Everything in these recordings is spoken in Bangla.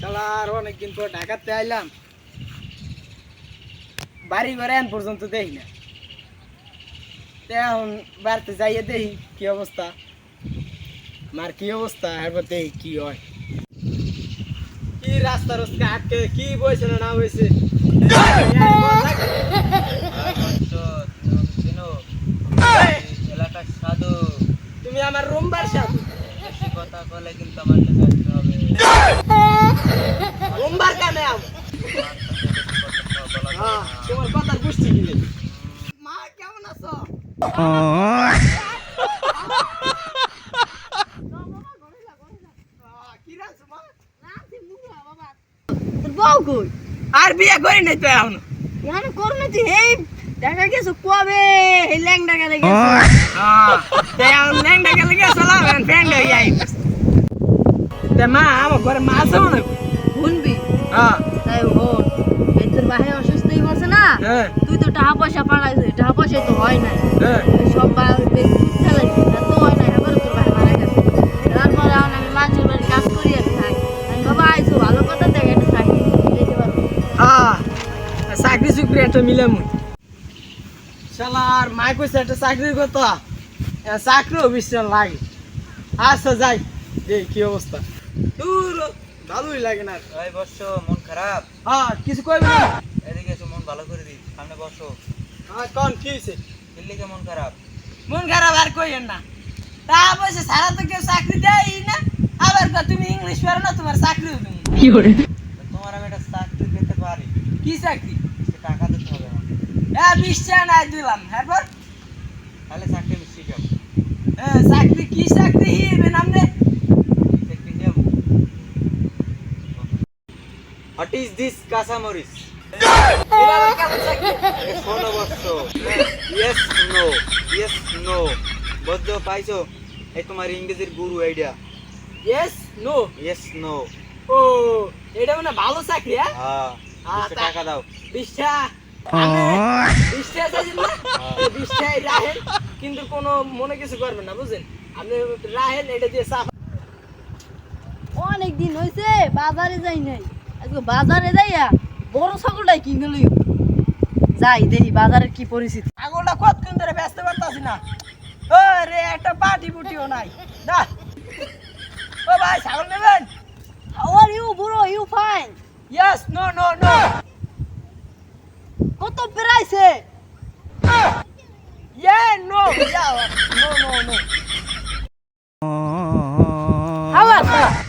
শালার অনেকদিন পর ঢাকাতে আইলাম, বাড়ি ঘরে এখন পর্যন্ত দেখি না। এখন বাড়িতে যাইয়ে দেখি কি অবস্থা, মার কি অবস্থা, এরপর দেখি কি হয়। কি রাস্তা রাস্তা আটকে কি বইছে না হয়েছে। এলাকার সাধু, তুমি আমার রুমবার সাথে বেশি কথা বলে কিন্তু আমার কাছে আসতে হবে। রুমবার কামে আম তোমার কথার গোষ্ঠী গিলে। মা কেমন আছো? কি রাখছো মা? বউ কই? আর বিয়ে করি নাই তো এখন। মানে করুন তুই এই দেখা গেছে কবে এই ল্যাংডা গেলে গেছে এখন ল্যাংডা গেলে গেছিলাম, এখন ফ্যান্ড হয়ে যাই। মা আমার ঘরে মা আছে মনে হয়। শুনবি হ্যাঁ তাই হন এই তোর বাহে অসুস্থই পড়ছে না, হ্যাঁ তুই তো টাকা পয়সা পাঠাইছিস, টাকা পয়সা তো হয় নাই, হ্যাঁ সব ফেলাইছি তো হয় না। এবার তোর বাহে মারা গেছে, তারপরে এখন আমি মানুষের বাড়ি কাজ করি আর খাই। আমি বাবা আইসো ভালো কথা দেখ, একটা চাকরি দিতে পারবো। হ্যাঁ চাকরি চুকরি একটা মিলাম। শালার মাই কইছে একটা চাকরির কথা, চাকরিও বিশ্রাম লাগে। আচ্ছা যাই দেখ কি অবস্থা। দূর ভালোই লাগে না। ভাই বসো, মন খারাপ? হ্যাঁ কিছু কইবি না? এদিকে এসো, মন ভালো করে দিই, সামনে বসো। হ্যাঁ কোন কি হয়েছে? দিল্লি মন খারাপ? মন খারাপ আর কইেন না। তা বলছে সারা তো কেউ চাকরি দেয় না, আবার তুমি ইংলিশ পারো না, তোমার চাকরিও তুমি কি করে। তোমার আমি একটা চাকরি দিতে পারি। কি চাকরি? টাকা দিতে হবে আমার। হ্যাঁ 20 টাকা নাই দিলাম, এরপর তাহলে চাকরি আমি শিখাবো। চাকরি কি চাকরি হিরবেন আপনি? চাকরি নিয়ম। হোয়াট ইজ দিস কাঁচামরিচ? এটা আবার কেমন চাকরি? শোনো বসো, ইয়েস নো, ইয়েস নো, বুঝতে পাইছো? এই তোমার ইংরেজির গুরু idea. Yes no. Yes no. ও এটা মানে ভালো চাকরি। হ্যাঁ হ্যাঁ, টাকা দাও। 20 টাকা। 20 টাকা চাইছেন না? 20 টাকাই রাখেন, কিন্তু কোনো মনে কিছু করবেন না, বুঝছেন? আপনি রাখেন, এটা দিয়ে চা। অনেক দিন হয়েছে বাজারে যাই নাই, আজকে বাজারে যাইয়া বড় ছাগলটাই কিনে লই। যাই দেখি বাজারের কি পরিস্থিতি। ছাগলটা কতক্ষণ ধরে ব্যস্ত পারতাছি না। ও রে একটা পাটি পুটিও নাই। না ও ভাই ছাগল নেবেন? How are you bro? You fine? Yes no no no. কত বেড়াইছে? ইয়ে নো নো নো নো। আমার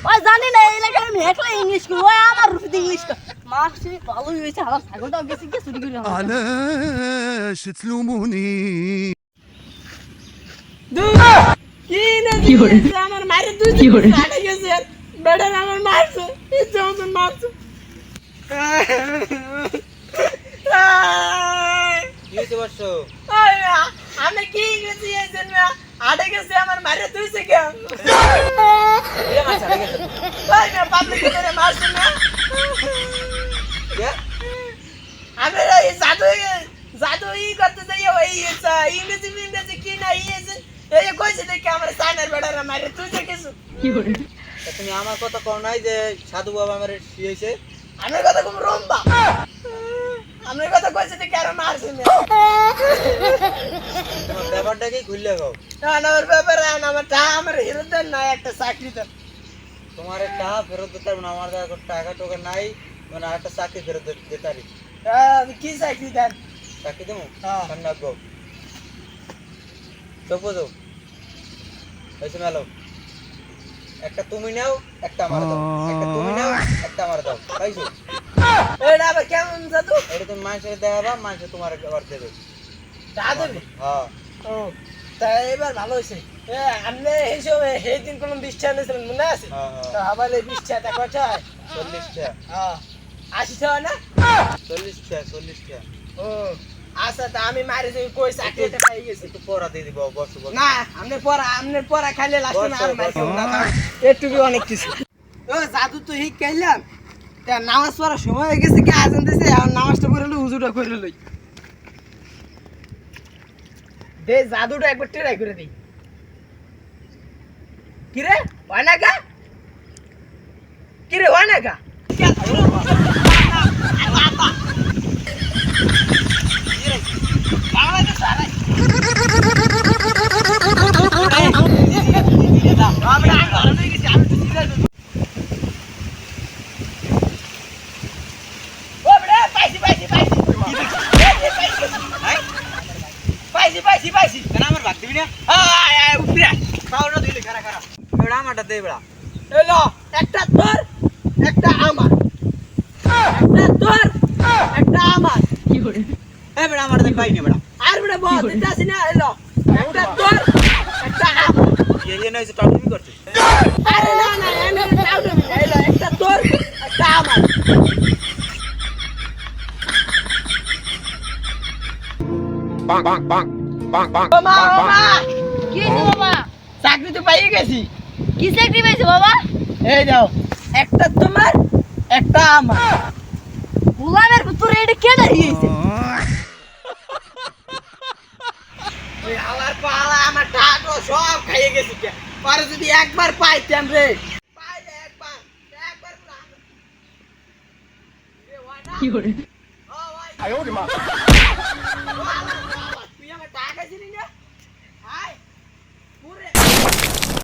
ওই জানি না এই লাগে আমি একলা ইংলিশ করি, ওই আমার রুফি ইংলিশ কর মাসি ভালোই হয়েছে। আমার ছাগলটাও গেছে কি চুরি করে আমার। علاش تلوموني কি না কি হইছে? আমার মারে দুই কি হইছে? আড়ে গেছে বেড়া আমার মারছে, ইচ্ছে মতন মারছে। কি হয়েছে বসো? আমি কি গেছি এসেন না, আড়ে গেছে আমার মারে দুইছে কেন? ভাই না পাবলিক করে মারছে না। আমি এই জাদু জাদু ই করতে যাই, ওই ইংরেজি ইংরেজি কি না ইয়েছে এই কইছে দেখি আমার সাইনার বেড়ারা মারে তুইছে কিছু কি করে। তুমি আমার কথা কও নাই যে সাধু বাবা আমার শিয়েছে? আমার কথা কোন রম্বা, আমার কথা কইছে দেখি আর মারছে না। তোমার ব্যাপারটাকে খুললে গাও। না আমার ব্যাপারে আমার টা আমার হিরো দেন না, একটা চাকরি দেন। তোমার একটা ফেরত দিতে হবে না, আমার কাছে টাকা টোকা নাই, মানে একটা চাকরি ফেরত দিতে পারি। কি চাকরি দেন? চাকরি দেবো? হ্যাঁ। সামনে আসবো, চোখ বোঝো, হয়েছে মেলো। একটা তুমি নাও, একটা আমার দাও, একটা তুমি নাও, একটা আমার দাও, পাইছো? এটা আবার কেমন জাদু? এটা তুমি মানুষের দেখাবা, মানুষের তোমার আবার দেবে। জাদু? হ্যাঁ। ও তা এবার ভালো হয়েছে। আপনি এই সময় সেই দিন কোনো 20 টাকা নিয়েছিলেন মনে আছে? হ্যাঁ, তো আবার এই 20 টাকা কত হয়? 40 টাকা। 80 টাকা না? 40 টাকা, 40 টাকা। ও আচ্ছা, তা আমি মারি যাই কই চাকরিটা পাই গেছি। একটু পড়া দিয়ে দিব, বসো বসো। না আপনি পড়া খাইলে লাস্ট না আর মারি না, এটুকু অনেক কিছু। ও জাদু তো হিক খাইলাম, তা নামাজ পড়ার সময় হয়ে গেছে, কি আজান দিছে, এখন নামাজটা করে লই, উজুটা করে লই। দে জাদুটা একবার ট্রাই করে দেই। কি রে হয় না গা? কি রে হয় না গা কেন আমার ভাগ দিবি না খাওয়াটা দিলি খারা খারা এবার আমারটা দে বেড়া এলো একটা তোর একটা আমার একটা তোর একটা আমার এ বেড়া আমার দেখ পাইনি বেড়া আর বড় বল দিতে আসি না এলো একটা তোর একটা আমার এই না এসে টাউন করতে আরে না না এলো এলো একটা তোর একটা আমার মামা মামা কি হয়েছে বাবা চাকরি তো পাইয়ে গেছি কি চাকরি পেয়েছো বাবা এই যাও একটা তোমার একটা আমার গোলামের পুত্র এটা কে দাঁড়িয়েছে ওই হালার পালা আমার টাকা সব খাইয়ে গেছি কে পরে যদি একবার পাইতাম রে পাইলে একবার একবার পুরো আমার। রে ওই না কি করে ও ভাই আয় ওরে মা তুই আমার টাকা দিলি না আয়